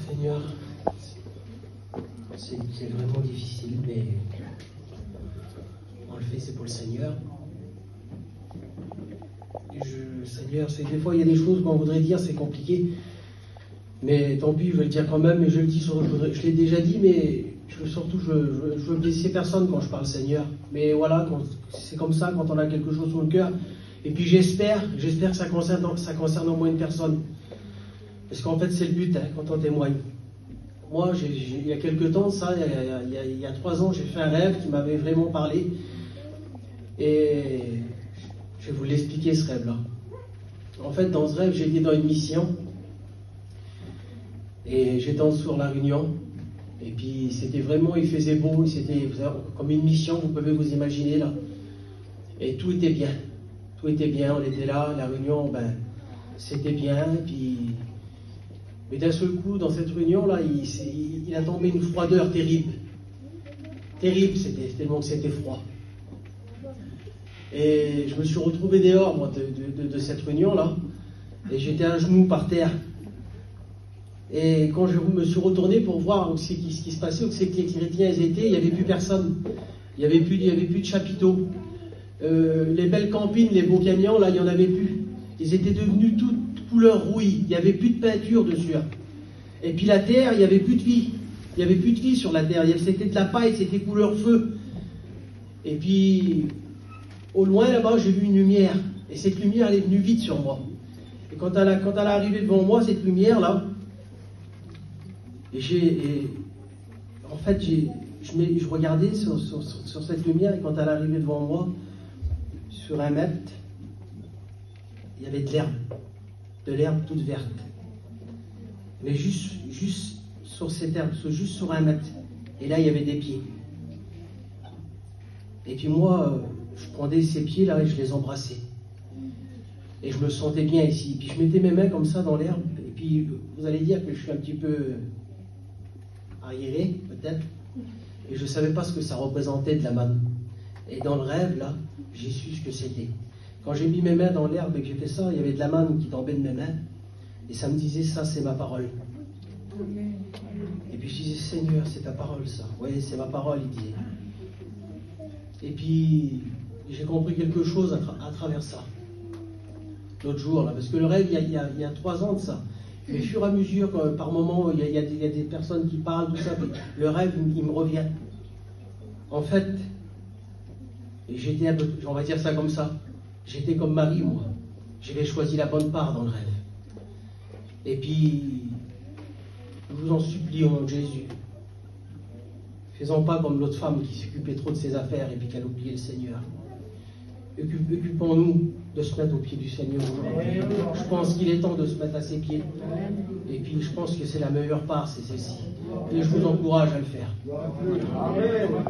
Seigneur, c'est vraiment difficile, mais on le fait, c'est pour le Seigneur. Seigneur, des fois il y a des choses qu'on voudrait dire, c'est compliqué, mais tant pis, je vais le dire quand même, et je le dis, je l'ai déjà dit, mais surtout je veux blesser personne quand je parle Seigneur. Mais voilà, c'est comme ça quand on a quelque chose sur le cœur. Et puis j'espère que ça concerne au moins une personne. Parce qu'en fait, c'est le but, quand on témoigne. Moi, il y a quelques temps, il y a 3 ans, j'ai fait un rêve qui m'avait vraiment parlé. Et je vais vous l'expliquer, ce rêve-là. En fait, dans ce rêve, j'étais dans une mission. Et j'étais sur La Réunion. Et puis, c'était vraiment, il faisait beau, c'était comme une mission, vous pouvez vous imaginer, là. Et tout était bien. Tout était bien, on était là, La Réunion, c'était bien. Mais d'un seul coup, dans cette réunion-là, il a tombé une froideur terrible. Terrible, tellement que c'était froid. Et je me suis retrouvé dehors, moi, de cette réunion-là. Et j'étais à genoux par terre. Et quand je me suis retourné pour voir ce qui se passait, où c'est que les chrétiens étaient, il n'y avait plus personne. Il n'y avait plus de chapiteaux. Les belles campines, les beaux camions, là, il n'y en avait plus. Ils étaient devenus toutes couleur rouille. Il n'y avait plus de peinture dessus. Et puis la terre, il n'y avait plus de vie. Il n'y avait plus de vie sur la terre. C'était de la paille, c'était couleur feu. Et puis, au loin, là-bas, j'ai vu une lumière. Et cette lumière, elle est venue vite sur moi. Et quand elle est arrivée devant moi, cette lumière-là, en fait, je regardais sur cette lumière, et quand elle est arrivée devant moi, sur 1 mètre, il y avait de l'herbe toute verte. Mais juste sur cette herbe, juste sur 1 mètre. Et là, il y avait des pieds. Et puis moi, je prenais ces pieds-là et je les embrassais. Et je me sentais bien ici. Puis je mettais mes mains comme ça dans l'herbe. Et puis, vous allez dire que je suis un petit peu arriéré, peut-être. Et je ne savais pas ce que ça représentait de la manne. Et dans le rêve, là, j'ai su ce que c'était. Quand j'ai mis mes mains dans l'herbe et que j'ai fait ça, il y avait de la manne qui tombait de mes mains. Et ça me disait, ça, c'est ma parole. Et puis je disais, Seigneur, c'est ta parole, ça. Oui, c'est ma parole, il disait. Et puis, j'ai compris quelque chose à travers ça. L'autre jour, là, parce que le rêve, il y a 3 ans de ça. Mais au fur et à mesure, par moments, il y a des personnes qui parlent, tout ça, le rêve, il me revient. En fait, j'étais un peu, on va dire ça comme ça, j'étais comme Marie, moi. J'avais choisi la bonne part dans le rêve. Et puis, je vous en supplie au nom de Jésus. Faisons pas comme l'autre femme qui s'occupait trop de ses affaires et puis qu'elle oubliait le Seigneur. Occupons-nous de se mettre aux pieds du Seigneur aujourd'hui. Je pense qu'il est temps de se mettre à ses pieds. Et puis, je pense que c'est la meilleure part, c'est celle-ci. Et je vous encourage à le faire.